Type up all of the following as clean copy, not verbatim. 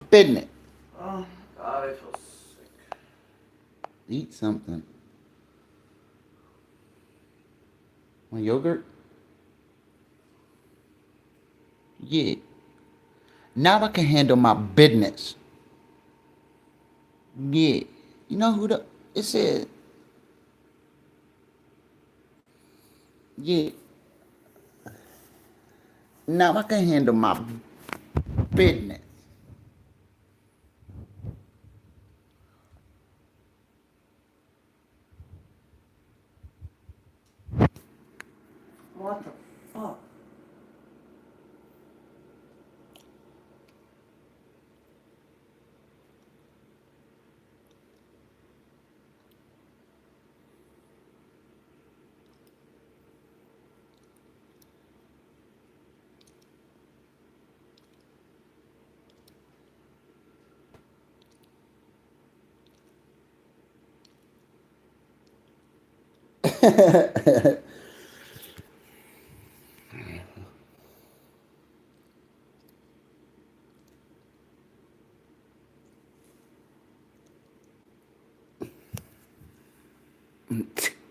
business. Oh, God, I feel sick. Eat something. Want yogurt? Yeah. Now I can handle my business. Yeah. You know who the it said? Yeah. Now I can handle my business. What the fuck?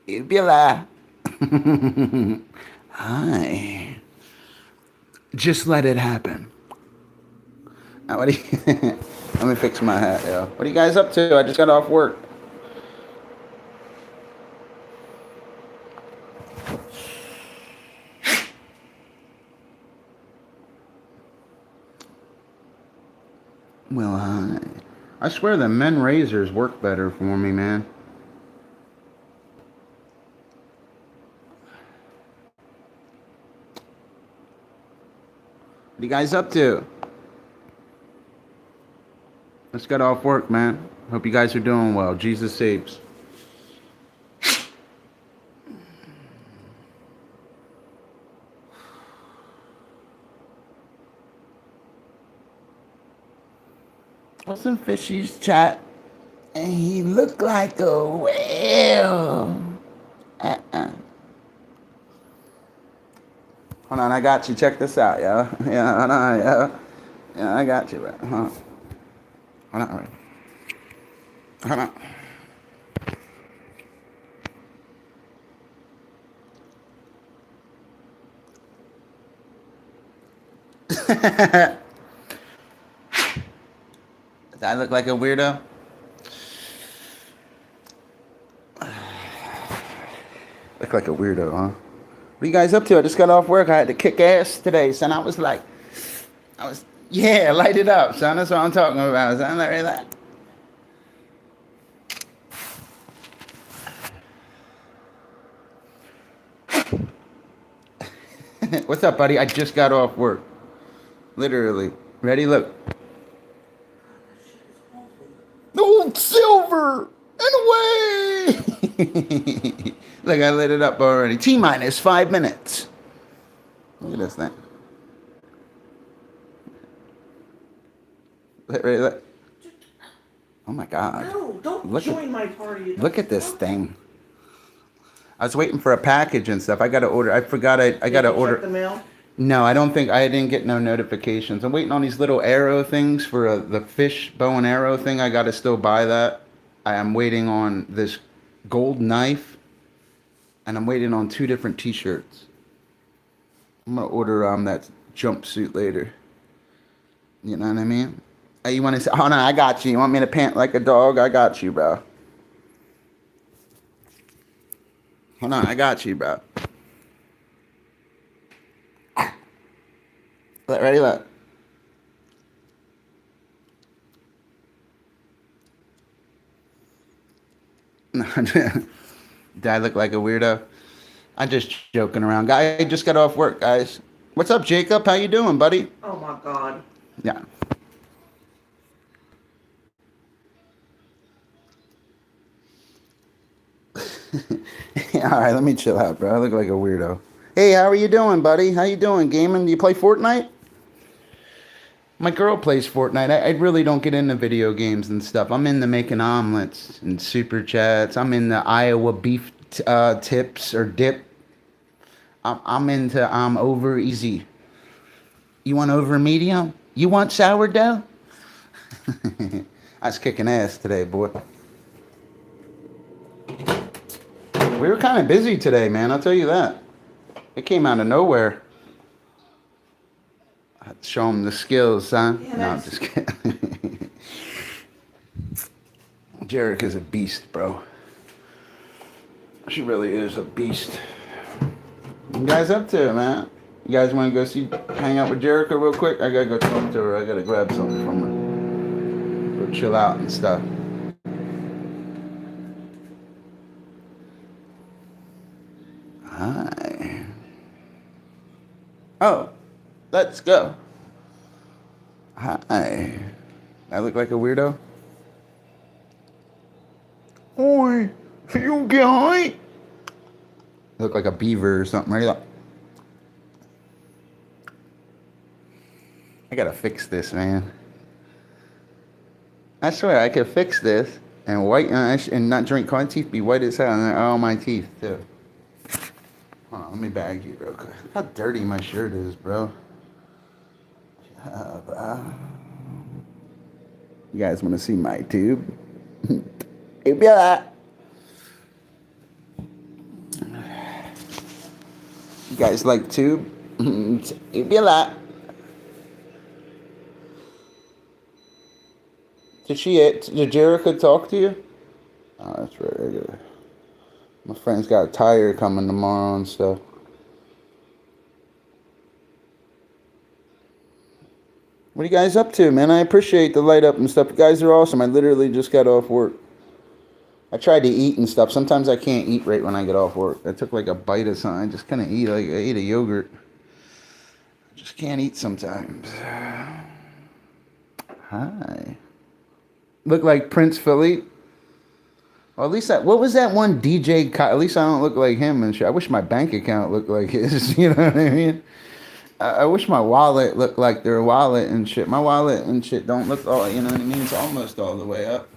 It'd be like, hi. Just let it happen. What do you, let me fix my hat, yo. What are you guys up to? I just got off work. Well, hi. I swear the men razors work better for me, man. What are you guys up to? Just got off work, man. Hope you guys are doing well. Jesus saves. What's in Fishy's chat? And he looked like a whale. Uh-uh. Hold on, I got you. Check this out, yo. Yeah, hold on, yo. Yeah, I got you, bro. Hold on. Hold on, right. Hold on. Does I look like a weirdo? Look like a weirdo, huh? What are you guys up to? I just got off work. I had to kick ass today, son. Yeah, light it up, son. That's what I'm talking about, son. Like, what's up, buddy? I just got off work. Literally. Ready? Look. Oh, silver! And away! Look, I lit it up already. T minus 5 minutes. Look at this thing. Ready? Look. Oh my God. No, don't Look join at, my party. look at this thing. I was waiting for a package and stuff. I got to order. I forgot I got to order. Check the mail? No, I didn't get no notifications. I'm waiting on these little arrow things for the fish bow and arrow thing. I got to still buy that. I am waiting on this gold knife, and I'm waiting on 2 different T-shirts. I'm gonna order that jumpsuit later. You know what I mean? Hey, you want to say? Oh no, I got you. You want me to pant like a dog? I got you, bro. Hold on, I got you, bro. Ready? Look. Did I look like a weirdo? I'm just joking around. I just got off work, guys. What's up, Jacob? How you doing, buddy? Oh my God. Yeah. All right, let me chill out, bro. I look like a weirdo. Hey, how are you doing, buddy? How you doing, gaming? Do you play Fortnite? My girl plays Fortnite. I really don't get into video games and stuff. I'm into making omelets and super chats. I'm in the Iowa beef tips or dip. I'm into over easy. You want over medium? You want sourdough? I was kicking ass today, boy. We were kind of busy today, man. I'll tell you that. It came out of nowhere. I had to show them the skills, son. Yeah, No, I'm just kidding. Jerica's a beast, bro. She really is a beast. What you guys up to, man? You guys want to go hang out with Jerica real quick? I gotta go talk to her. I gotta grab something from her. Go chill out and stuff. Hi. Oh, let's go. Hi. I look like a weirdo? Oi, you okay? I look like a beaver or something, right? I gotta fix this, man. I swear I could fix this and whiten and not drink. My teeth be white as hell, and all my teeth too. Hold on, let me bag you real quick. Look how dirty my shirt is, bro. You guys want to see my tube? It'd be a lot. You guys like tube? It'd be a lot. Did Jerica talk to you? Oh, that's right. My friend's got a tire coming tomorrow and stuff. What are you guys up to, man? I appreciate the light up and stuff. You guys are awesome. I literally just got off work. I tried to eat and stuff. Sometimes I can't eat right when I get off work. I took like a bite of something. I just kind of eat. Like I ate a yogurt. I just can't eat sometimes. Hi. Look like Prince Philippe. Well, at least what was that one DJ? At least I don't look like him and shit. I wish my bank account looked like his. You know what I mean? I wish my wallet looked like their wallet and shit. My wallet and shit don't look all. You know what I mean? It's almost all the way up.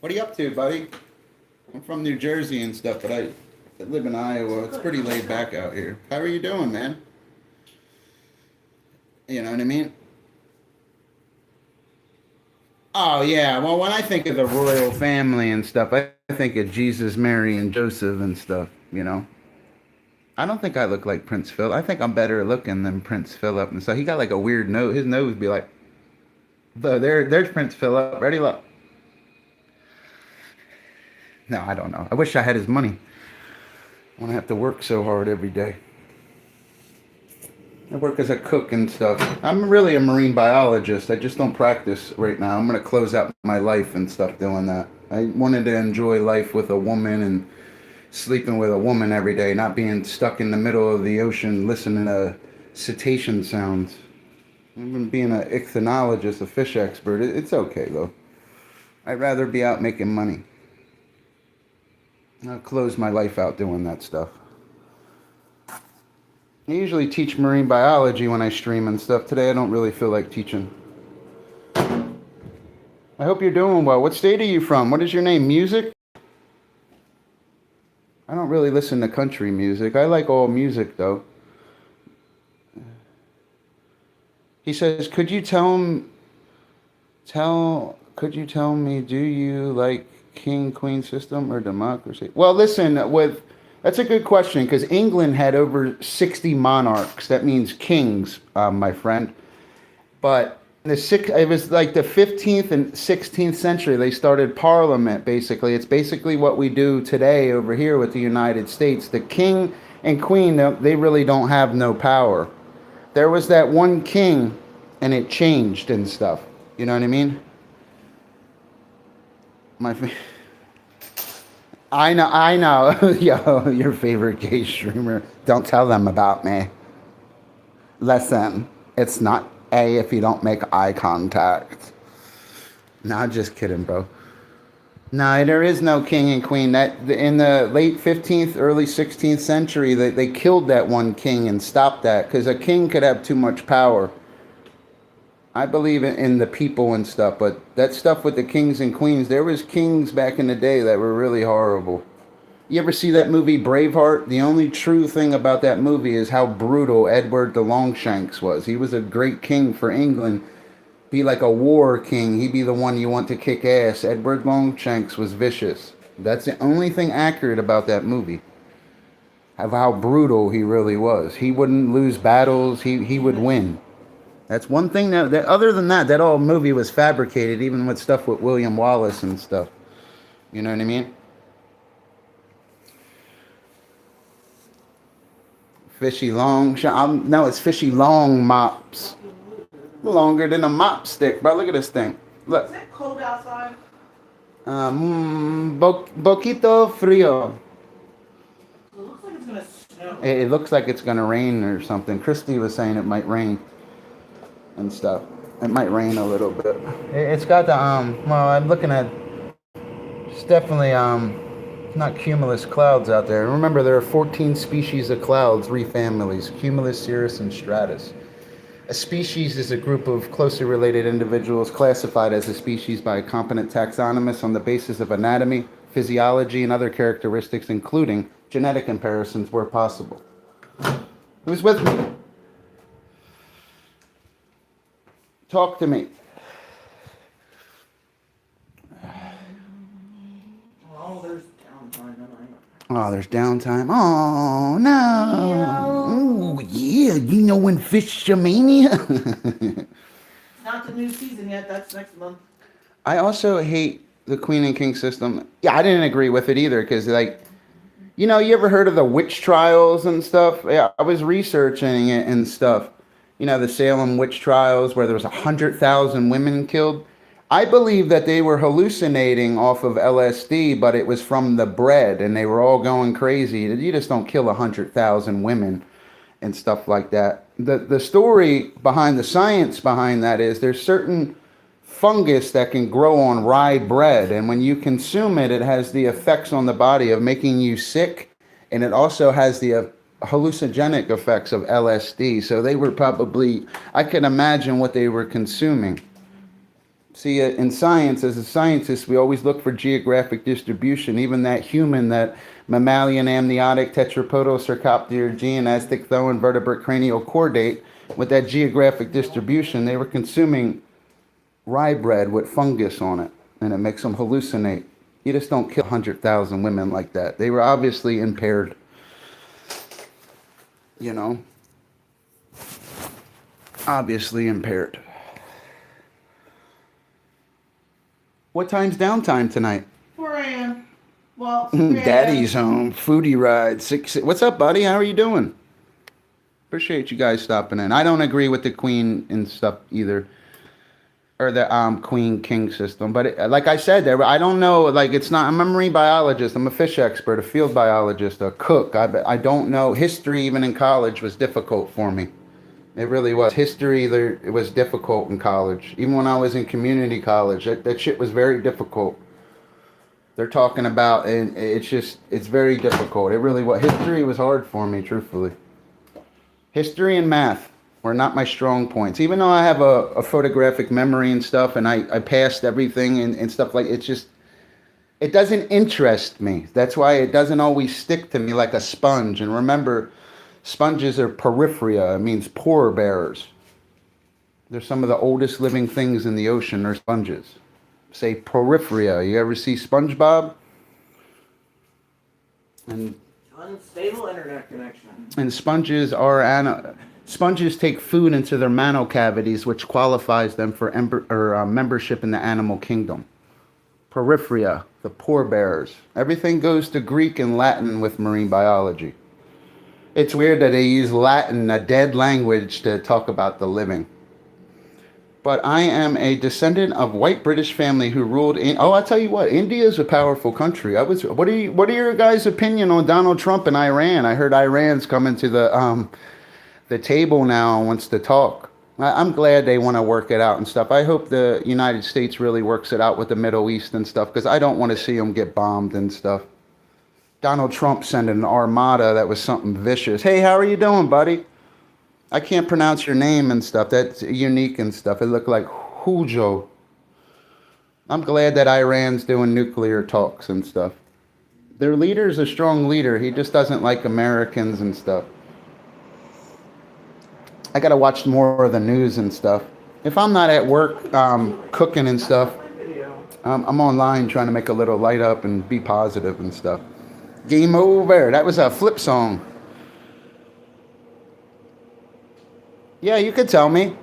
What are you up to, buddy? I'm from New Jersey and stuff, but I live in Iowa. It's pretty laid back out here. How are you doing, man? You know what I mean? Oh, yeah. Well, when I think of the royal family and stuff, I think of Jesus, Mary, and Joseph and stuff, you know? I don't think I look like Prince Philip. I think I'm better looking than Prince Philip. And so he got like a weird nose. His nose would be like, there's Prince Philip. Ready, look. No, I don't know. I wish I had his money. I don't have to work so hard every day. I work as a cook and stuff. I'm really a marine biologist. I just don't practice right now. I'm going to close out my life and stuff doing that. I wanted to enjoy life with a woman and sleeping with a woman every day, not being stuck in the middle of the ocean listening to cetacean sounds. Even being an ichthyologist, a fish expert, it's okay though. I'd rather be out making money. I'll close my life out doing that stuff. I usually teach marine biology when I stream and stuff. Today I don't really feel like teaching. I hope you're doing well. What state are you from? What is your name? Music? I don't really listen to country music. I like all music though. He says, could you tell me, do you like king queen system or democracy? Well, listen, that's a good question because England had over 60 monarchs. That means kings, my friend. But it was like the 15th and 16th century. They started parliament, basically. It's basically what we do today over here with the United States. The king and queen, they really don't have no power. There was that one king, and it changed and stuff. You know what I mean? I know. Yo, your favorite gay streamer. Don't tell them about me. Listen, it's not A if you don't make eye contact. Nah, just kidding, bro. No, there is no king and queen. That in the late 15th, early 16th century, they killed that one king and stopped that because a king could have too much power. I believe in the people and stuff, but that stuff with the kings and queens, there was kings back in the day that were really horrible. You ever see that movie Braveheart? The only true thing about that movie is how brutal Edward the Longshanks was. He was a great king for England, Be like a war king. He'd be the one you want to kick ass. Edward Longshanks was vicious. That's the only thing accurate about that movie. Of how brutal he really was. He wouldn't lose battles. He would win. That's one thing that other than that, that whole movie was fabricated, even with stuff with William Wallace and stuff. You know what I mean? Fishy long. No, it's fishy long mops. Longer than a mop stick, bro. Look at this thing. Look. Is it cold outside? Poquito frío. It looks like it's gonna snow. It looks like it's gonna rain or something. Christy was saying it might rain and stuff. It might rain a little bit. It's got the well, I'm looking at. It's definitely not cumulus clouds out there. Remember, there are 14 species of clouds, 3 families: cumulus, cirrus, and stratus. A species is a group of closely related individuals classified as a species by a competent taxonomist on the basis of anatomy, physiology, and other characteristics, including genetic comparisons where possible. Who's with me? Talk to me. Oh, there's downtime tonight. Oh, there's downtime. Oh, no. Ooh, yeah. You know when Fishamania? It's not the new season yet. That's next month. I also hate the Queen and King system. Yeah, I didn't agree with it either because, like, you know, you ever heard of the witch trials and stuff? Yeah, I was researching it and stuff. You know, the Salem witch trials where there was 100,000 women killed. I believe that they were hallucinating off of LSD, but it was from the bread, and they were all going crazy. You just don't kill 100,000 women and stuff like that. The story behind the science behind that is there's certain fungus that can grow on rye bread, and when you consume it, it has the effects on the body of making you sick, and it also has the hallucinogenic effects of LSD. So they were probably, I can imagine what they were consuming. See, in science, as a scientist, we always look for geographic distribution. Even that human, that mammalian amniotic tetrapodocircopter gene, aztecthoan vertebrate cranial chordate, with that geographic distribution, they were consuming rye bread with fungus on it, and it makes them hallucinate. You just don't kill 100,000 women like that. They were obviously impaired, you know, obviously impaired. What time's downtime tonight? 4 a.m. Well, Daddy's home. Foodie ride. 6. What's up, buddy? How are you doing? Appreciate you guys stopping in. I don't agree with the Queen and stuff either, or the Queen King system. But like I said, there, I don't know. Like, it's not. I'm a marine biologist. I'm a fish expert, a field biologist, a cook. I don't know. History, even in college, was difficult for me. It really was. History, it was difficult in college. Even when I was in community college, that shit was very difficult. They're talking about, and it's very difficult. It really was. History was hard for me, truthfully. History and math were not my strong points. Even though I have a photographic memory and stuff, and I passed everything and stuff like, it's just, it doesn't interest me. That's why it doesn't always stick to me like a sponge. And remember, sponges are porphyria. It means pore bearers. They're some of the oldest living things in the ocean are sponges. Say porphyria. You ever see SpongeBob? And unstable internet connection. And sponges are sponges take food into their mantle cavities, which qualifies them for membership in the animal kingdom. Porphyria, the pore bearers. Everything goes to Greek and Latin with marine biology. It's weird that they use Latin, a dead language, to talk about the living. But I am a descendant of white British family who ruled. I'll tell you what, India is a powerful country. What are your guys' opinion on Donald Trump and Iran? I heard Iran's coming to the table now and wants to talk. I'm glad they want to work it out and stuff. I hope the United States really works it out with the Middle East and stuff, because I don't want to see them get bombed and stuff. Donald Trump sent an armada that was something vicious. Hey, how are you doing, buddy? I can't pronounce your name and stuff. That's unique and stuff. It looked like Hujo. I'm glad that Iran's doing nuclear talks and stuff. Their leader's a strong leader. He just doesn't like Americans and stuff. I gotta watch more of the news and stuff. If I'm not at work cooking and stuff, I'm online trying to make a little light up and be positive and stuff. Game over. That was a flip song. Yeah, you could tell me.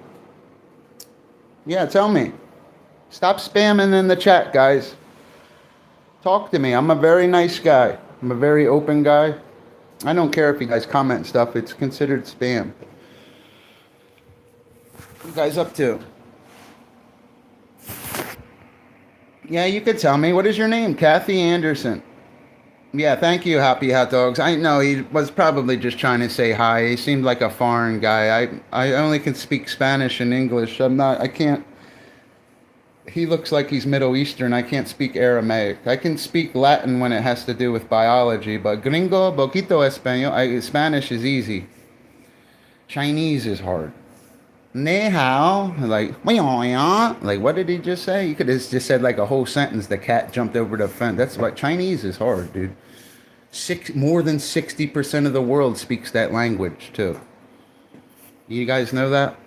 Yeah, tell me. Stop spamming in the chat, guys. Talk to me. I'm a very nice guy. I'm a very open guy. I don't care if you guys comment stuff. It's considered spam. What you guys up to? Yeah, you could tell me. What is your name? Kathy Anderson. Yeah, thank you, Happy Hot Dogs. I know he was probably just trying to say hi. He seemed like a foreign guy. I only can speak Spanish and English. I can't. He looks like he's Middle Eastern. I can't speak Aramaic. I can speak Latin when it has to do with biology, but gringo, poquito español. Spanish is easy. Chinese is hard. Ni hao, like what did he just say? You could have just said like a whole sentence. The cat jumped over the fence. That's what Chinese is hard, dude. More than 60% of the world speaks that language too. You guys know that?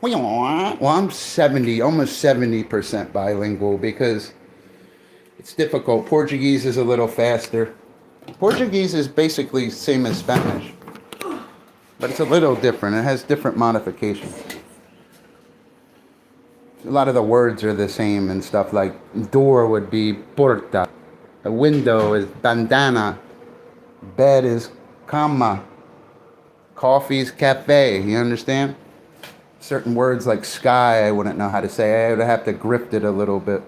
Well, I'm 70, almost 70% bilingual because it's difficult. Portuguese is a little faster. Portuguese is basically same as Spanish, but it's a little different. It has different modifications. A lot of the words are the same and stuff, like door would be porta, a window is bandana, bed is cama, coffee is cafe, you understand? Certain words like sky, I wouldn't know how to say. I would have to grift it a little bit.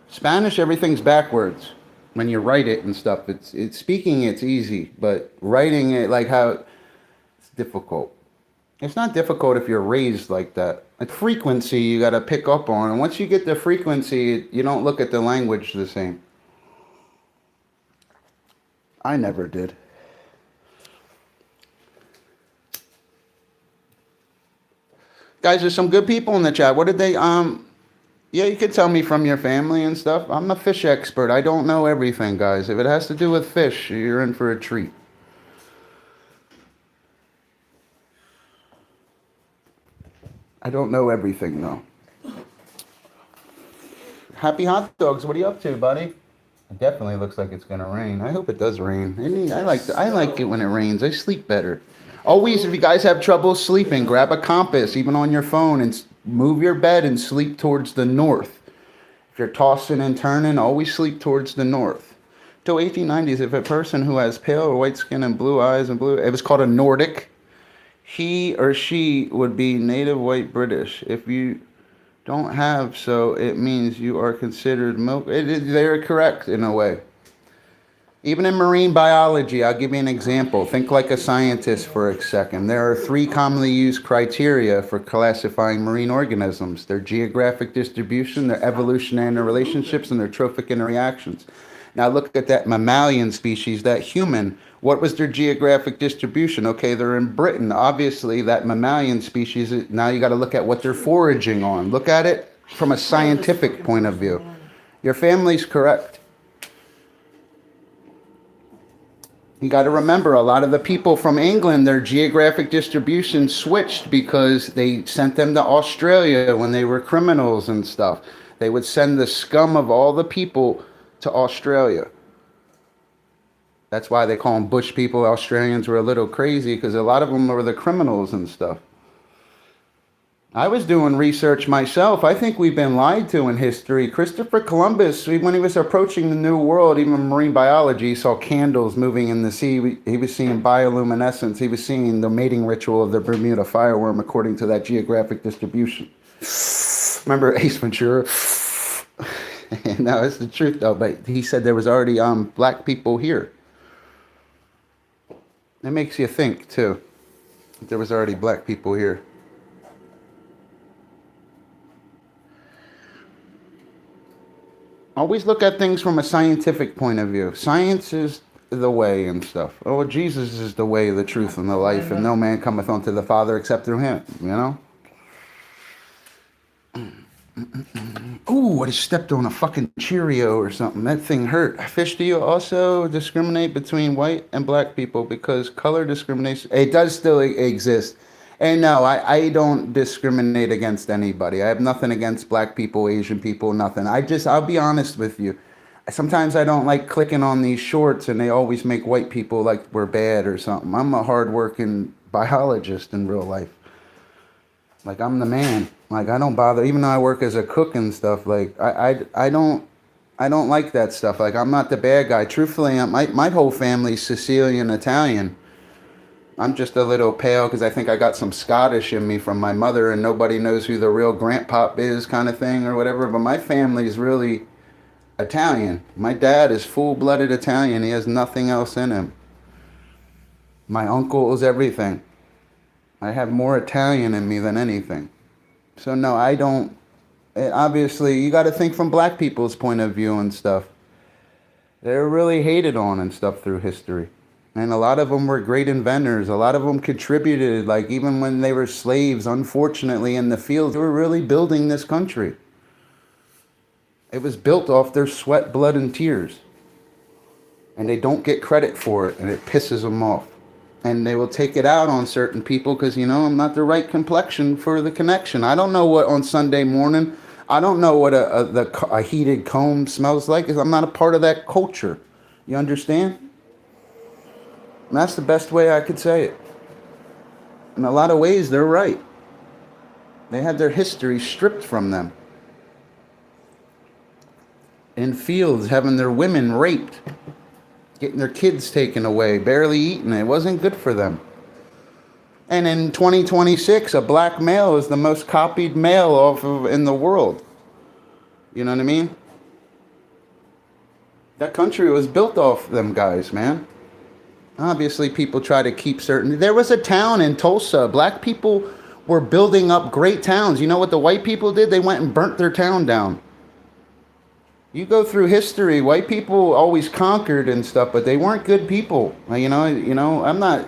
Spanish, everything's backwards. When you write it and stuff, it's speaking, it's easy, but writing it, like how it's difficult. It's not difficult if you're raised like that. Like frequency, you got to pick up on, and once you get the frequency, you don't look at the language the same. I never did. Guys, there's some good people in the chat. What did they, yeah, you could tell me from your family and stuff. I'm a fish expert. I don't know everything, guys. If it has to do with fish, you're in for a treat. I don't know everything, though. Happy Hot Dogs, what are you up to, buddy? It definitely looks like it's going to rain. I hope it does rain. I like it when it rains. I sleep better. Always, if you guys have trouble sleeping, grab a compass, even on your phone, and move your bed and sleep towards the north. If you're tossing and turning, always sleep towards the north. Till 1890s, if a person who has pale or white skin and blue eyes and blue, it was called a Nordic, he or she would be native white British. If you don't have so, it means you are considered they're correct in a way. Even in marine biology, I'll give you an example. Think like a scientist for a second. There are 3 commonly used criteria for classifying marine organisms: their geographic distribution, their evolutionary interrelationships, and their trophic interactions. Now look at that mammalian species, that human. What was their geographic distribution? Okay, they're in Britain. Obviously, that mammalian species, now you got to look at what they're foraging on. Look at it from a scientific point of view. Your family's correct. You got to remember, a lot of the people from England, their geographic distribution switched because they sent them to Australia when they were criminals and stuff. They would send the scum of all the people to Australia. That's why they call them bush people. Australians were a little crazy because a lot of them were the criminals and stuff. I was doing research myself. I think we've been lied to in history. Christopher Columbus, when he was approaching the New World, even marine biology, he saw candles moving in the sea. He was seeing bioluminescence. He was seeing the mating ritual of the Bermuda fireworm according to that geographic distribution. Remember Ace Ventura? No, it's the truth though. But he said there was already black people here. It makes you think too. There was already black people here. Always look at things from a scientific point of view. Science is the way and stuff. Oh, Jesus is the way, the truth, and the life, and no man cometh unto the Father except through him, you know? Ooh, I just stepped on a fucking Cheerio or something. That thing hurt. Fish, do you also discriminate between white and black people? Because color discrimination, it does still exist. And no, I don't discriminate against anybody. I have nothing against black people, Asian people, nothing. I'll be honest with you. Sometimes I don't like clicking on these shorts and they always make white people like we're bad or something. I'm a hardworking biologist in real life. Like I'm the man. Like I don't bother, even though I work as a cook and stuff. Like I don't like that stuff. Like I'm not the bad guy. Truthfully, my whole family's Sicilian Italian. I'm just a little pale because I think I got some Scottish in me from my mother, and nobody knows who the real grandpop is, kind of thing, or whatever. But my family's really Italian. My dad is full-blooded Italian. He has nothing else in him. My uncle is everything. I have more Italian in me than anything. So no, I don't. Obviously, you got to think from black people's point of view and stuff. They're really hated on and stuff through history. And a lot of them were great inventors. A lot of them contributed, like even when they were slaves, unfortunately, in the fields, they were really building this country. It was built off their sweat, blood, and tears. And they don't get credit for it, and it pisses them off. And they will take it out on certain people because, I'm not the right complexion for the connection. I don't know what on Sunday morning, I don't know what a heated comb smells like because I'm not a part of that culture. You understand? And that's the best way I could say it. In a lot of ways, they're right. They had their history stripped from them. In fields, having their women raped, getting their kids taken away, barely eaten. It wasn't good for them. And in 2026, a black male is the most copied male in the world. You know what I mean? That country was built off them guys, man. Obviously, people try to keep certain. There was a town in Tulsa. Black people were building up great towns. You know what the white people did? They went and burnt their town down. You go through history, white people always conquered and stuff, but they weren't good people. I'm an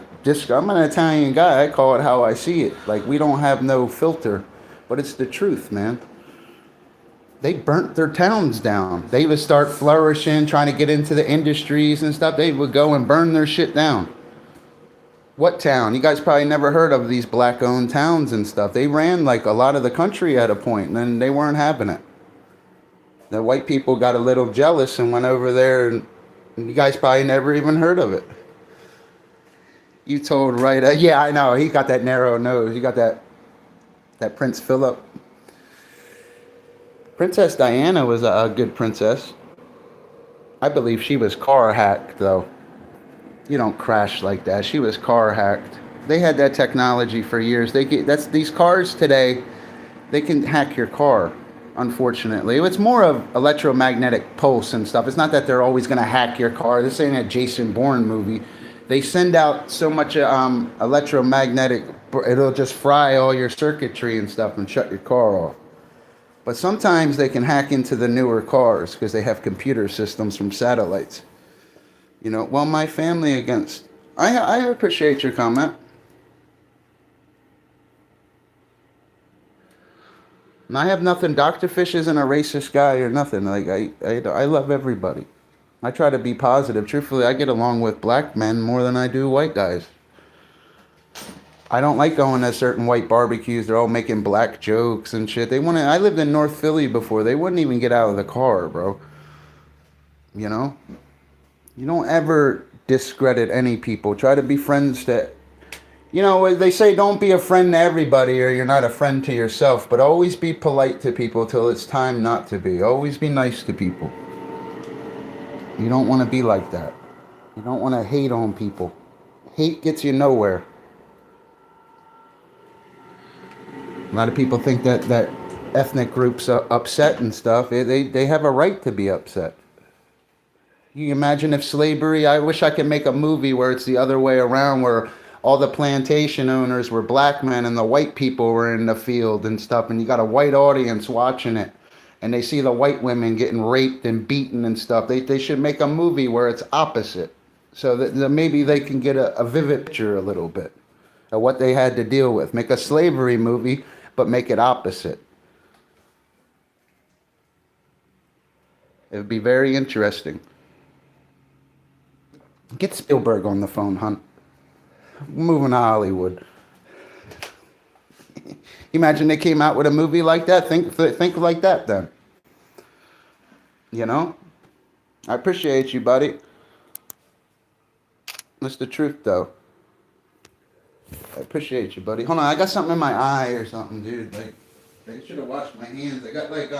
Italian guy. I call it how I see it. Like, we don't have no filter, but it's the truth, man. They burnt their towns down. They would start flourishing, trying to get into the industries and stuff. They would go and burn their shit down. What town? You guys probably never heard of these black-owned towns and stuff. They ran like a lot of the country at a point, and then they weren't having it. The white people got a little jealous and went over there, and you guys probably never even heard of it. You told right, yeah, I know. He got that narrow nose. You got that Prince Philip. Princess Diana was a good princess. I believe she was car hacked, though. You don't crash like that. She was car hacked. They had that technology for years. These cars today, they can hack your car, unfortunately. It's more of electromagnetic pulse and stuff. It's not that they're always going to hack your car. This ain't a Jason Bourne movie. They send out so much electromagnetic, it'll just fry all your circuitry and stuff and shut your car off. But sometimes they can hack into the newer cars because they have computer systems from satellites. My family against... I appreciate your comment. And I have nothing. Dr. Fish isn't a racist guy or nothing. Like I love everybody. I try to be positive. Truthfully, I get along with black men more than I do white guys. I don't like going to certain white barbecues. They're all making black jokes and shit. I lived in North Philly before. They wouldn't even get out of the car, bro. You don't ever discredit any people. Try to be friends to... they say don't be a friend to everybody or you're not a friend to yourself, but always be polite to people till it's time not to be. Always be nice to people. You don't want to be like that. You don't want to hate on people. Hate gets you nowhere. A lot of people think that ethnic groups are upset and stuff. They have a right to be upset. You imagine if slavery... I wish I could make a movie where it's the other way around, where all the plantation owners were black men and the white people were in the field and stuff, and you got a white audience watching it, and they see the white women getting raped and beaten and stuff. They should make a movie where it's opposite, so that maybe they can get a vivid picture a little bit of what they had to deal with. Make a slavery movie, but make it opposite. It would be very interesting. Get Spielberg on the phone, Hunt. Moving to Hollywood. Imagine they came out with a movie like that. Think like that then. You know? I appreciate you, buddy. That's the truth, though. I appreciate you, buddy. Hold on, I got something in my eye or something, dude. Like, I should have washed my hands. I got like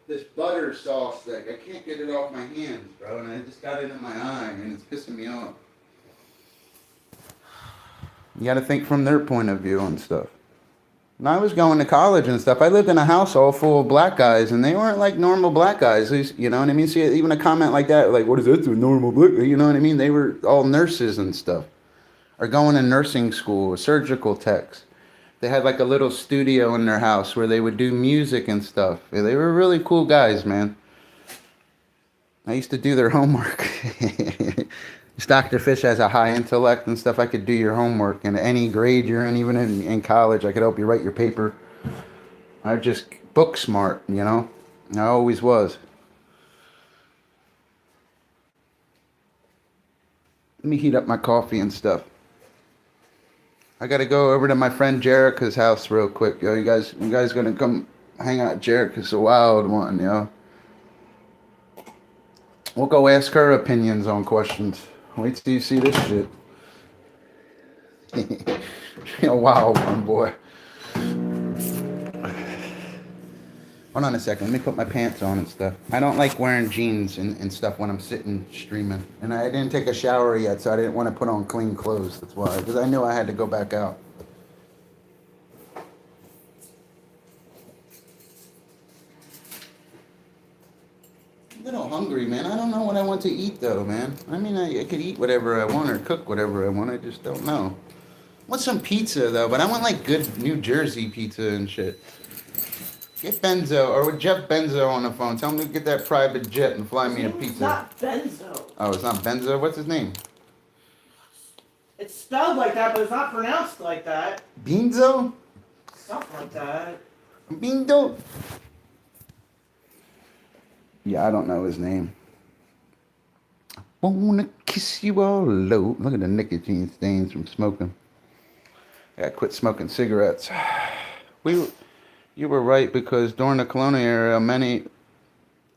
this butter sauce that I can't get it off my hands, bro, and I just got it in my eye, and it's pissing me off. You got to think from their point of view and stuff. When I was going to college and stuff, I lived in a house all full of black guys, and they weren't like normal black guys. You know what I mean? See, even a comment like that, like, what is that to a normal black guy? You know what I mean? They were all nurses and stuff, or going to nursing school, surgical techs. They had like a little studio in their house where they would do music and stuff. Yeah, they were really cool guys, man. I used to do their homework. Dr. Fish has a high intellect and stuff. I could do your homework in any grade you're in, even in college. I could help you write your paper. I'm just book smart, you know? I always was. Let me heat up my coffee and stuff. I gotta go over to my friend Jerica's house real quick, yo. You guys gonna come hang out at Jerica's? A wild one, yo. We'll go ask her opinions on questions. Wait till you see this shit. A wild one, boy. Hold on a second. Let me put my pants on and stuff. I don't like wearing jeans and stuff when I'm sitting streaming. And I didn't take a shower yet, so I didn't want to put on clean clothes. That's why. Because I knew I had to go back out. I'm a little hungry, man. I don't know what I want to eat, though, man. I mean, I could eat whatever I want or cook whatever I want. I just don't know. I want some pizza, though, but I want, like, good New Jersey pizza and shit. Get Benzo, or with Jeff Benzo on the phone. Tell him to get that private jet and fly me a pizza. It's not Benzo. Oh, it's not Benzo? What's his name? It's spelled like that, but it's not pronounced like that. Benzo? Something like that. Benzo? Yeah, I don't know his name. Wanna kiss you all low. Look at the nicotine stains from smoking. I gotta quit smoking cigarettes. You were right, because during the colonial era, many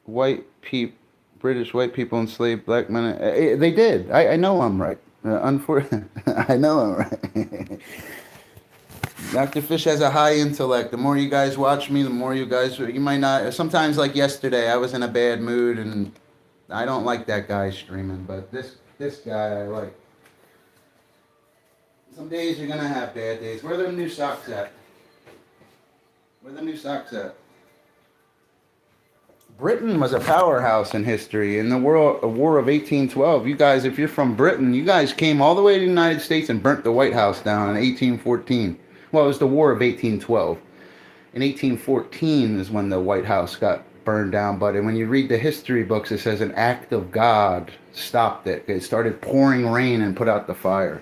British white people enslaved black men. They did. I know I'm right. Unfortunately, I know I'm right. Dr. Fish has a high intellect. The more you guys watch me, the more you might not. Sometimes, like yesterday, I was in a bad mood, and I don't like that guy streaming. But this guy I like. Some days you're gonna have bad days. Where are them new socks at? Where the new socks at? Britain was a powerhouse in history. In the War of 1812, you guys, if you're from Britain, you guys came all the way to the United States and burnt the White House down in 1814. Well, it was the War of 1812. In 1814 is when the White House got burned down. But when you read the history books, it says an act of God stopped it. It started pouring rain and put out the fire.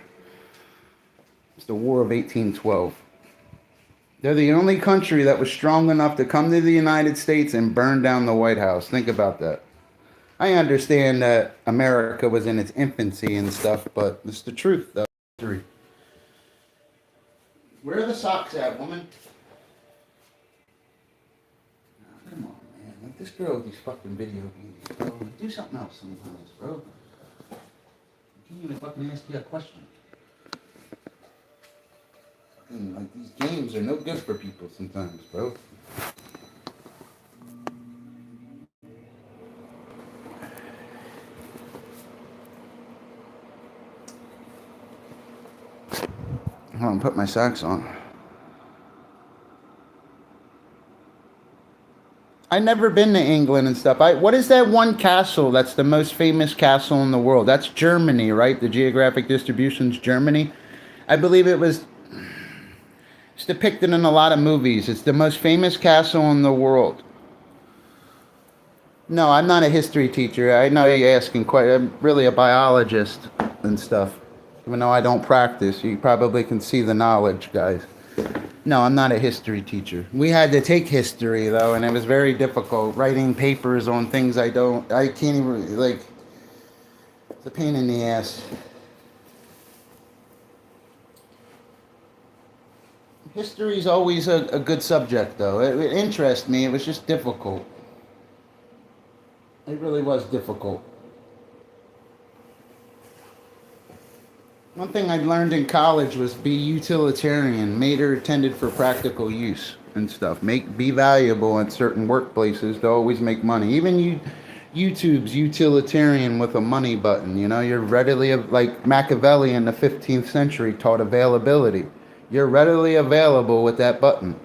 It's the War of 1812. They're the only country that was strong enough to come to the United States and burn down the White House. Think about that. I understand that America was in its infancy and stuff, but it's the truth, though. Where are the socks at, woman? Oh, come on, man. Like this girl with these fucking video games, bro. Do something else sometimes, bro. I can't even fucking ask you a question. Like, these games are no good for people sometimes, bro. Hold on, put my socks on. I've never been to England and stuff. What is that one castle that's the most famous castle in the world? That's Germany, right? The geographic distribution's Germany. I believe it's depicted in a lot of movies. It's the most famous castle in the world. No, I'm not a history teacher. I know you're asking I'm really a biologist and stuff. Even though I don't practice, you probably can see the knowledge, guys. No, I'm not a history teacher. We had to take history, though, and it was very difficult. Writing papers on things I can't even, like, it's a pain in the ass. History is always a good subject, though. It interests me. It was just difficult. It really was difficult. One thing I learned in college was be utilitarian, made or intended for practical use and stuff. Be valuable in certain workplaces to always make money. Even YouTube's utilitarian with a money button. You know, you're readily like Machiavelli in the 15th century taught availability. You're readily available with that button.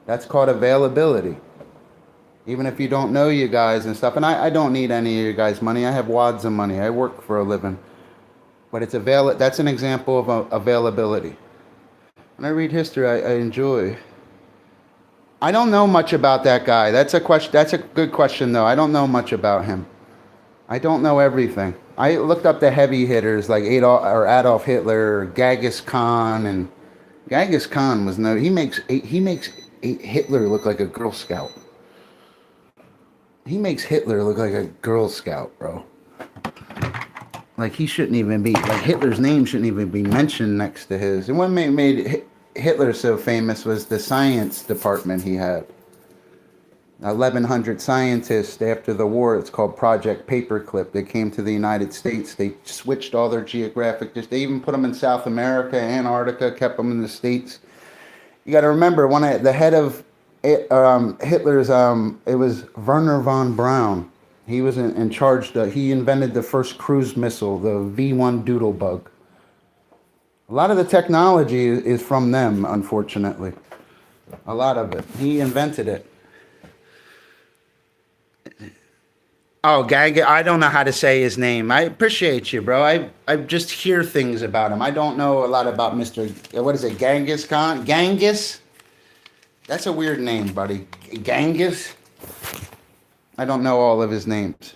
That's called availability. Even if you don't know you guys and stuff, and I don't need any of your guys' money. I have wads of money. I work for a living. But that's an example of availability. When I read history, I enjoy. I don't know much about that guy. That's a question. That's a good question, though. I don't know much about him. I don't know everything. I looked up the heavy hitters like Adolf Hitler, or Genghis Khan, and Genghis Khan was no. He makes Hitler look like a Girl Scout. He makes Hitler look like a Girl Scout, bro. Like he shouldn't even be, like Hitler's name shouldn't even be mentioned next to his. And what made Hitler so famous was the science department he had. 1,100 scientists after the war, it's called Project Paperclip. They came to the United States. They switched all their geographic, they even put them in South America, Antarctica, kept them in the States. You got to remember, the head of Hitler's, it was Werner von Braun. He was in charge. He invented the first cruise missile, the V-1 Doodlebug. A lot of the technology is from them, unfortunately. A lot of it. He invented it. Oh, I don't know how to say his name. I appreciate you, bro. I just hear things about him. I don't know a lot about Mr. What is it, Genghis Khan? Genghis? That's a weird name, buddy. Genghis? I don't know all of his names.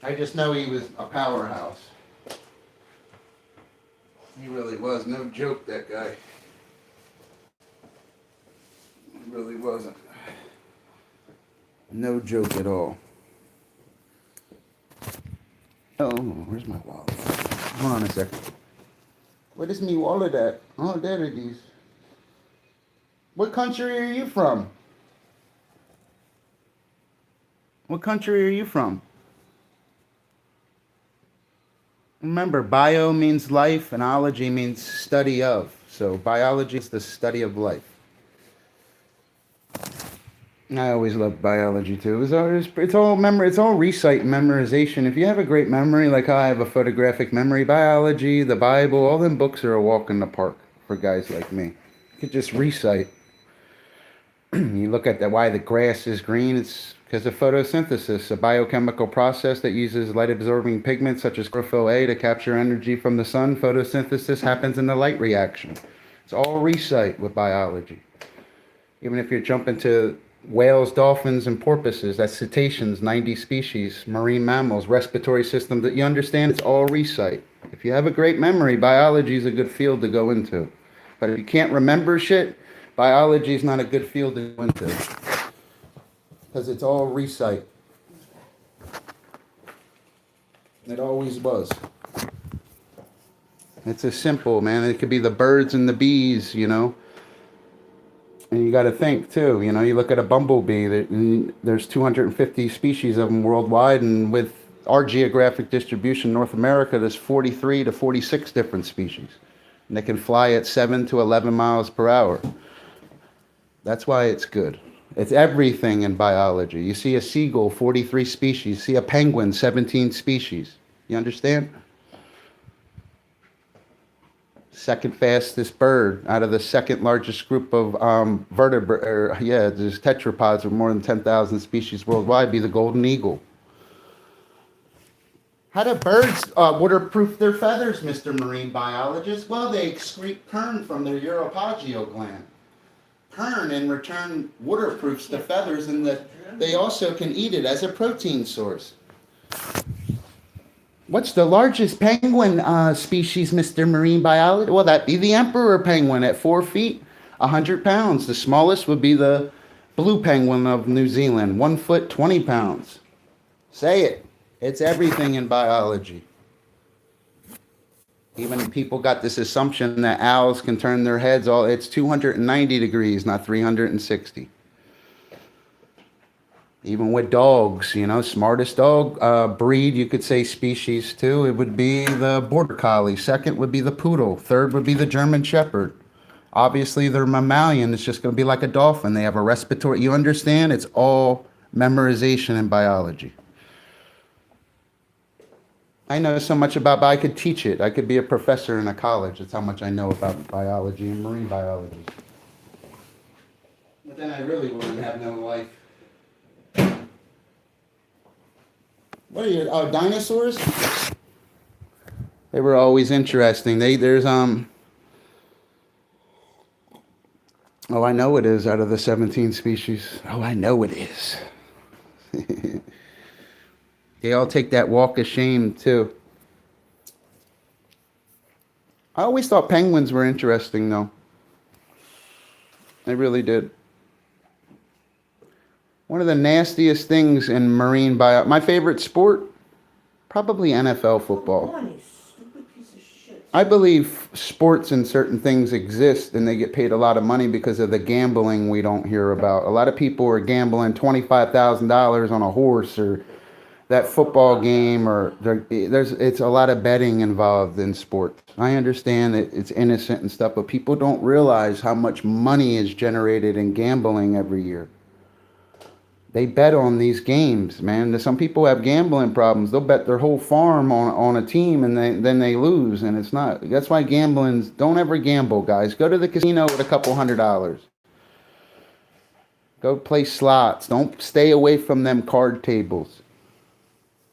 I just know he was a powerhouse. He really was. No joke, that guy. He really wasn't. No joke at all. Oh, where's my wallet? Hold on a second. What is me wallet at? Oh, there it is. What country are you from? What country are you from? Remember, bio means life and ology means study of. So biology is the study of life. I always loved biology too. It's all memory. It's all recite and memorization. If you have a great memory, like how I have a photographic memory, biology, the Bible, all them books are a walk in the park for guys like me. You could just recite. You look at why the grass is green. It's because of photosynthesis, a biochemical process that uses light-absorbing pigments such as chlorophyll A to capture energy from the sun. Photosynthesis happens in the light reaction. It's all recite with biology. Even if you're jumping to whales, dolphins, and porpoises, that's cetaceans, 90 species, marine mammals, respiratory system, that you understand, it's all recite. If you have a great memory, biology is a good field to go into. But if you can't remember shit, biology is not a good field to go into. Because it's all recite. It always was. It's as simple, man. It could be the birds and the bees, you know. And you got to think, too. You know, you look at a bumblebee, there's 250 species of them worldwide. And with our geographic distribution, North America, there's 43 to 46 different species. And they can fly at 7 to 11 miles per hour. That's why it's good. It's everything in biology. You see a seagull, 43 species. You see a penguin, 17 species. You understand? Second fastest bird out of the second largest group of there's tetrapods with more than 10,000 species worldwide, be the golden eagle. How do birds waterproof their feathers, Mr. Marine Biologist? Well, they excrete pern from their uropagio gland. Pern, in return, waterproofs the feathers, and they also can eat it as a protein source. What's the largest penguin species, Mr. Marine Biologist? Well, that'd be the emperor penguin at 4 feet, 100 pounds. The smallest would be the blue penguin of New Zealand, 1 foot, 20 pounds. Say it. It's everything in biology. Even people got this assumption that owls can turn their heads all, it's 290 degrees, not 360. Even with dogs, smartest dog breed, you could say species too, it would be the Border Collie. Second would be the Poodle. Third would be the German Shepherd. Obviously, they're mammalian. It's just going to be like a dolphin. They have a respiratory. You understand? It's all memorization in biology. I know so much about, but I could teach it. I could be a professor in a college. That's how much I know about biology and marine biology. But then I really wouldn't have no life. What are you? Oh, dinosaurs? They were always interesting. There's Oh, I know it is out of the 17 species. Oh, I know it is. They all take that walk of shame too. I always thought penguins were interesting though. I really did. One of the nastiest things in marine bio. My favorite sport? Probably NFL football. Come on, you stupid piece of shit. I believe sports and certain things exist and they get paid a lot of money because of the gambling we don't hear about. A lot of people are gambling $25,000 on a horse or that football game, or it's a lot of betting involved in sports. I understand that it's innocent and stuff, but people don't realize how much money is generated in gambling every year. They bet on these games, man. Some people have gambling problems. They'll bet their whole farm on a team and then they lose, and it's not. That's why don't ever gamble, guys. Go to the casino with a couple $100. Go play slots. Don't stay away from them card tables.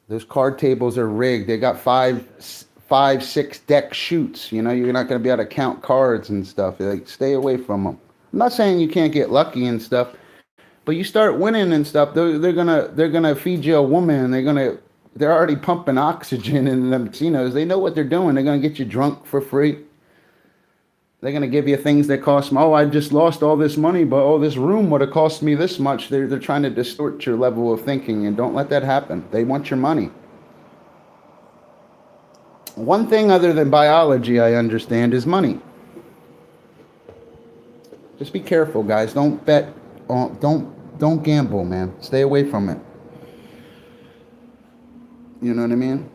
Those card tables are rigged. They got five, 6 deck shoots. You're not going to be able to count cards and stuff. Like, stay away from them. I'm not saying you can't get lucky and stuff. But you start winning and stuff, they're gonna feed you a woman. They're already pumping oxygen in them casinos. They know what they're doing. They're gonna get you drunk for free. They're gonna give you things that cost them. Oh, I just lost all this money, but this room would have cost me this much. They're trying to distort your level of thinking, and don't let that happen. They want your money. One thing other than biology I understand is money. Just be careful, guys. Don't bet. Don't gamble, man. Stay away from it. You know what I mean?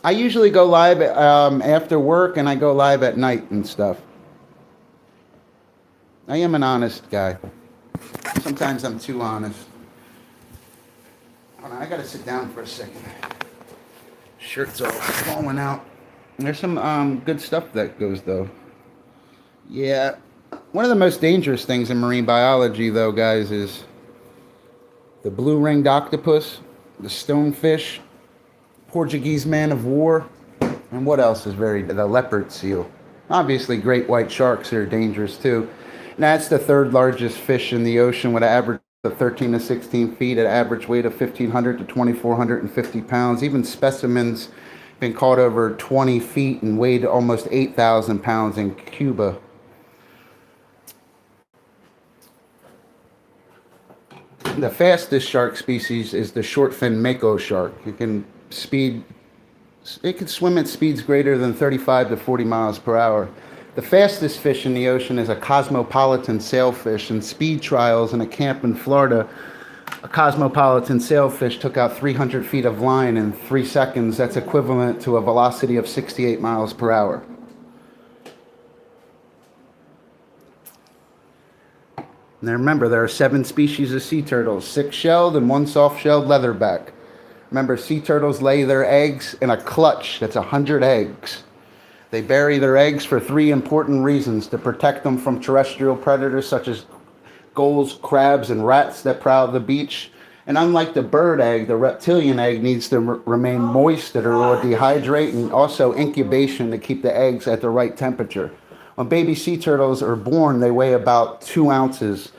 I usually go live after work, and I go live at night and stuff. I am an honest guy. Sometimes I'm too honest. Hold on, I gotta sit down for a second. Shirt's all falling out. There's some good stuff that goes though. Yeah. One of the most dangerous things in marine biology, though, guys, is the blue-ringed octopus, the stonefish, Portuguese man of war, and what else is the leopard seal. Obviously, great white sharks are dangerous, too. And that's the third largest fish in the ocean with an average of 13 to 16 feet, at an average weight of 1,500 to 2,450 pounds. Even specimens been caught over 20 feet and weighed almost 8,000 pounds in Cuba. The fastest shark species is the short-fin mako shark. It can swim at speeds greater than 35 to 40 miles per hour. The fastest fish in the ocean is a cosmopolitan sailfish. In speed trials in a camp in Florida, a cosmopolitan sailfish took out 300 feet of line in 3 seconds. That's equivalent to a velocity of 68 miles per hour. Now remember, there are 7 species of sea turtles, 6-shelled and 1 soft-shelled leatherback. Remember, sea turtles lay their eggs in a clutch that's 100 eggs. They bury their eggs for 3 important reasons: to protect them from terrestrial predators such as gulls, crabs, and rats that prowl the beach. And unlike the bird egg, the reptilian egg needs to remain moist or dehydrate, and also incubation to keep the eggs at the right temperature. When baby sea turtles are born, they weigh about 2 ounces,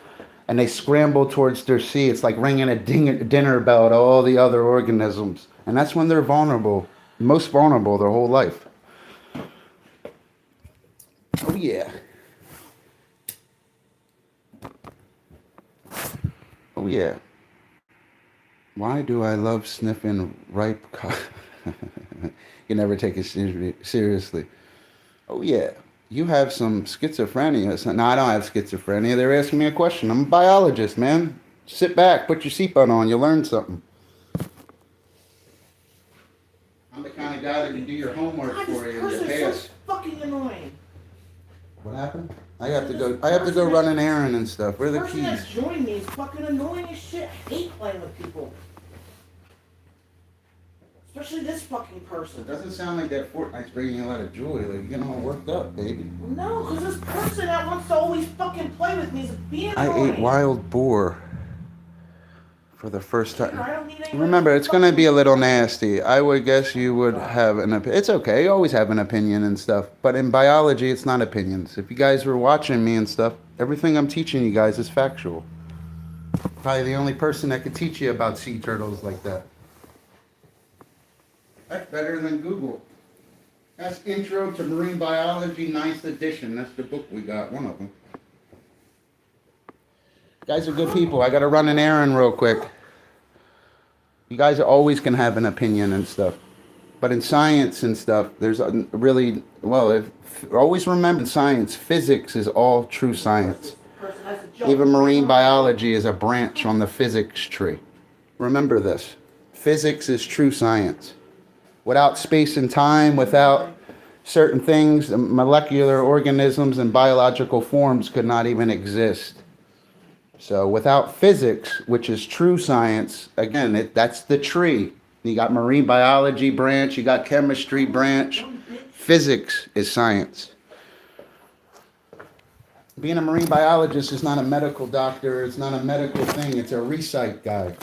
and they scramble towards their sea. It's like ringing a dinner bell to all the other organisms. And that's when they're vulnerable, most vulnerable their whole life. Oh, yeah. Oh, yeah. Why do I love sniffing ripe You never take it seriously. Oh yeah, you have some schizophrenia. No, I don't have schizophrenia. They're asking me a question. I'm a biologist, man. Sit back, put your seatbelt on. You'll learn something. I'm the kind of guy that can do your homework God, for this you and you person is pass. so fucking annoying. What happened? I have to go. I have to go run an errand and stuff. Where are The the person keys? that's joined me is fucking annoying as shit. I hate playing with people. Especially this fucking It person. doesn't sound like that Fortnite's bringing you a lot of joy. Like you're getting all worked up, baby. No, because this person that wants to always fucking play with me is being I annoying. ate wild boar for the first Dude, time. I don't need anybody Remember, it's going to fucking- be a little nasty. I would guess you would have an opinion. It's okay. You always have an opinion and stuff. But in biology, it's not opinions. If you guys were watching me and stuff, everything I'm teaching you guys is factual. Probably the only person that could teach you about sea turtles like that. That's better than Google. That's Intro to Marine Biology, 9th edition. That's the book we got, one of them. Guys are good people. I got to run an errand real quick. You guys are always going to have an opinion and stuff. But in science and stuff, there's really, well, always remember in science, physics is all true science. Person has a joke. Even marine biology is a branch on the physics tree. Remember this. Physics is true science. Without space and time, without certain things, molecular organisms and biological forms could not even exist. So without physics, which is true science, again, that's the tree. You got marine biology branch, you got chemistry branch. Physics is science. Being a marine biologist is not a medical doctor, it's not a medical thing, it's a recite guy.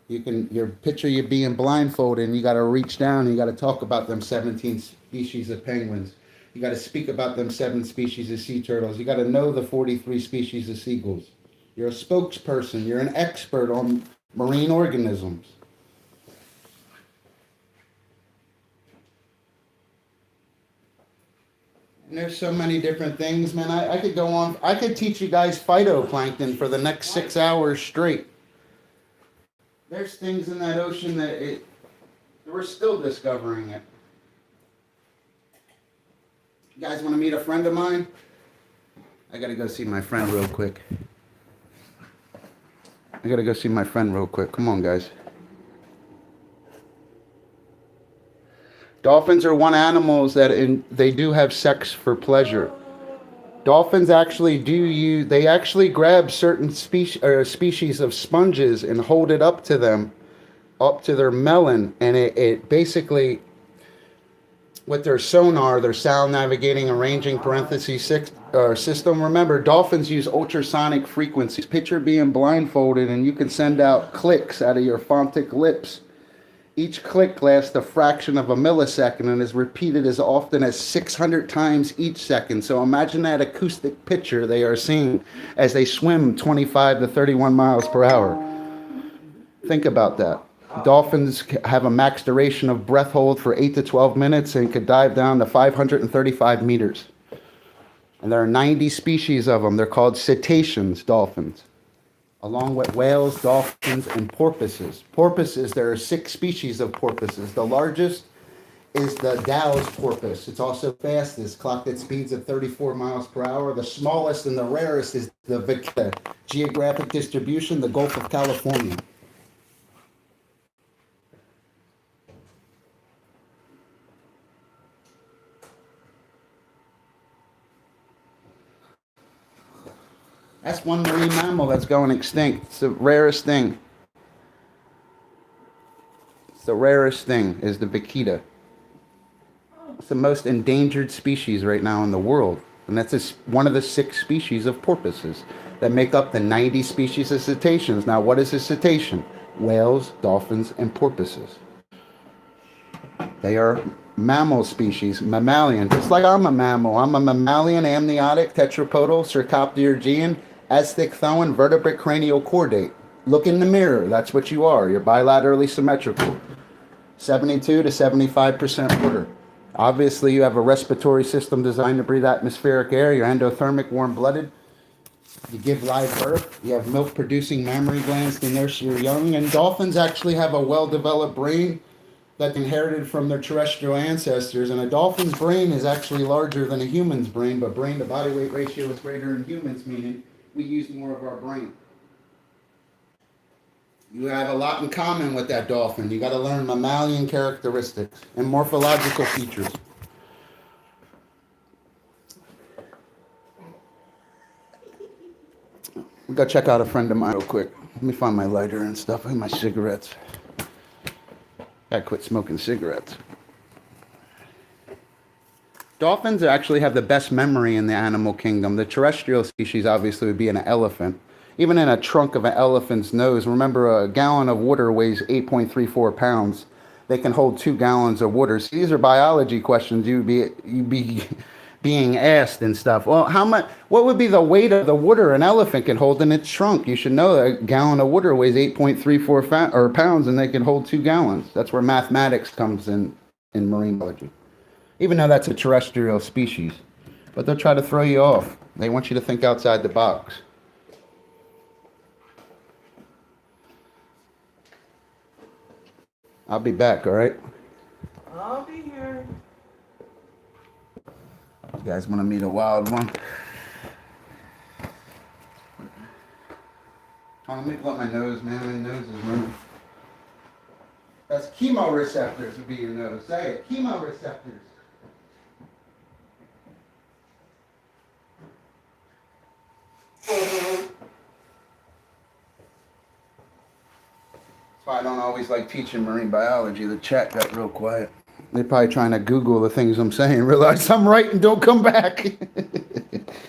Your picture you being blindfolded and you gotta reach down and you gotta talk about them 17 species of penguins. You gotta speak about them 7 species of sea turtles. You gotta know the 43 species of seagulls. You're a spokesperson. You're an expert on marine organisms. And there's so many different things, man. I could go on. I could teach you guys phytoplankton for the next 6 hours straight. There's things in that ocean that we're still discovering it. You guys want to meet a friend of mine? I gotta go see my friend real quick. Come on, guys. Dolphins are one animals that they do have sex for pleasure. Dolphins actually they actually grab certain species of sponges and hold it up to them, up to their melon, and it basically, with their sonar, their sound navigating arranging system. Remember, dolphins use ultrasonic frequencies. Picture being blindfolded and you can send out clicks out of your phontic lips. Each click lasts a fraction of a millisecond and is repeated as often as 600 times each second. So imagine that acoustic picture they are seeing as they swim 25 to 31 miles per hour. Think about that. Dolphins have a max duration of breath hold for 8 to 12 minutes and could dive down to 535 meters. And there are 90 species of them. They're called cetaceans dolphins, along with whales, dolphins, and porpoises. Porpoises, there are 6 species of porpoises. The largest is the Dow's porpoise. It's also fastest, clocked at speeds of 34 miles per hour. The smallest and the rarest is the Vaquita. Geographic distribution, the Gulf of California. That's one marine mammal that's going extinct. It's the rarest thing. The rarest thing is the vaquita. It's the most endangered species right now in the world. And that's one of the 6 species of porpoises that make up the 90 species of cetaceans. Now, what is a cetacean? Whales, dolphins, and porpoises. They are mammal species, mammalian. Just like I'm a mammal. I'm a mammalian, amniotic, tetrapodal, cercopterygeian, aztec-thoan, vertebrate cranial chordate. Look in the mirror. That's what you are. You're bilaterally symmetrical. 72 to 75% water. Obviously, you have a respiratory system designed to breathe atmospheric air. You're endothermic, warm-blooded. You give live birth. You have milk-producing mammary glands to nurse your young. And dolphins actually have a well-developed brain that they inherited from their terrestrial ancestors. And a dolphin's brain is actually larger than a human's brain, but brain to body weight ratio is greater in humans, meaning we use more of our brain. You have a lot in common with that dolphin. You got to learn mammalian characteristics and morphological features. We got to check out a friend of mine real quick. Let me find my lighter and stuff and my cigarettes. Gotta quit smoking cigarettes. Dolphins actually have the best memory in the animal kingdom. The terrestrial species obviously would be an elephant. Even in a trunk of an elephant's nose, remember a gallon of water weighs 8.34 pounds. They can hold 2 gallons of water. So these are biology questions you'd be being asked and stuff. Well, what would be the weight of the water an elephant can hold in its trunk? You should know that a gallon of water weighs 8.34 pounds and they can hold 2 gallons. That's where mathematics comes in marine biology. Even though that's a terrestrial species. But they'll try to throw you off. They want you to think outside the box. I'll be back, all right? I'll be here. You guys want to meet a wild one? Let me blow my nose, man. My nose is running. That's chemoreceptors would be your nose. Say it. Chemoreceptors. That's why I don't always like teaching marine biology. The chat got real quiet. They're probably trying to Google the things I'm saying. Realize I'm right and don't come back.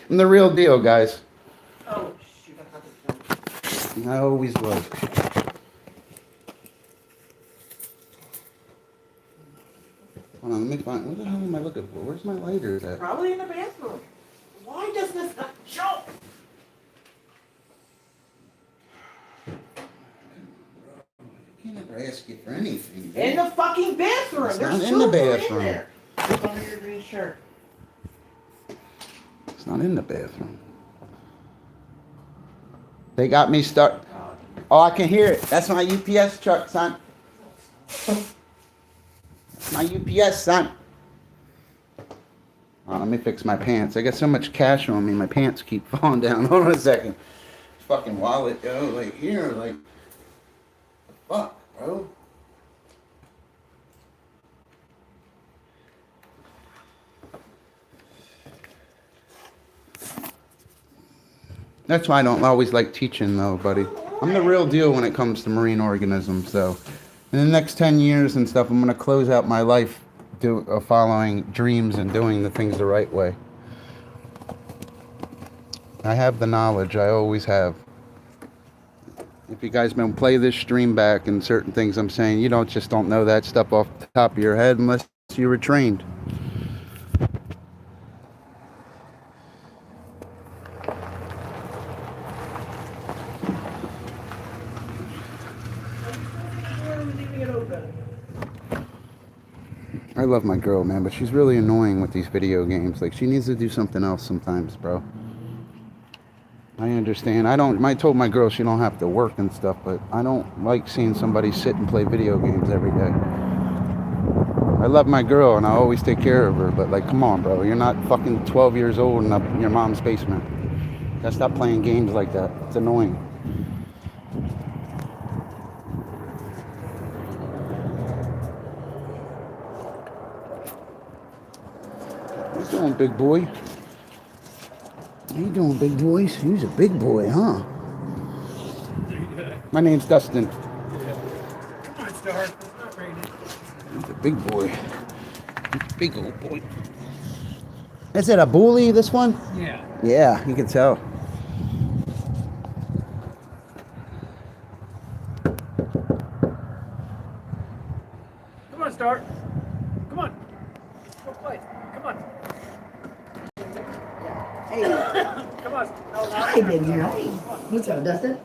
I'm the real deal, guys. Oh, shoot. I thought this was... I always was. Hold on, let me find. What the hell am I looking for? Where's my lighter at? Probably in the bathroom. Why does this not jump? I can't ever ask you for anything. In the fucking bathroom. It's There's not in the silver bathroom. In there. It's under your green shirt. It's not in the bathroom. They got me stuck. Oh, I can hear it. That's my UPS truck, son. That's my UPS, son. Oh, let me fix my pants. I got so much cash on me, my pants keep falling down. Hold on a second. Fucking wallet, yo, like here, like, fuck, bro. That's why I don't always like teaching, though, buddy. I'm the real deal when it comes to marine organisms, though. In the next 10 years and stuff, I'm going to close out my life following dreams and doing the things the right way. I have the knowledge. I always have. If you guys been play this stream back and certain things I'm saying, you don't know that stuff off the top of your head unless you were trained. I love my girl, man, but she's really annoying with these video games. Like, she needs to do something else sometimes, bro. I understand. I told my girl she don't have to work and stuff, but I don't like seeing somebody sit and play video games every day. I love my girl, and I always take care of her, but, like, come on, bro. You're not fucking 12 years old and up in your mom's basement. You gotta stop playing games like that. It's annoying. What you doing, big boy? How you doing, big boys? He's a big boy, huh? My name's Dustin. Yeah. Come on, Star. It's not raining. He's a big boy. He's a big old boy. Is it a bully, this one? Yeah. Yeah, you can tell. Come on, Star. Come on. Go play. Come on. Hey, Come on. hi, baby. Hi. What's up, Dustin?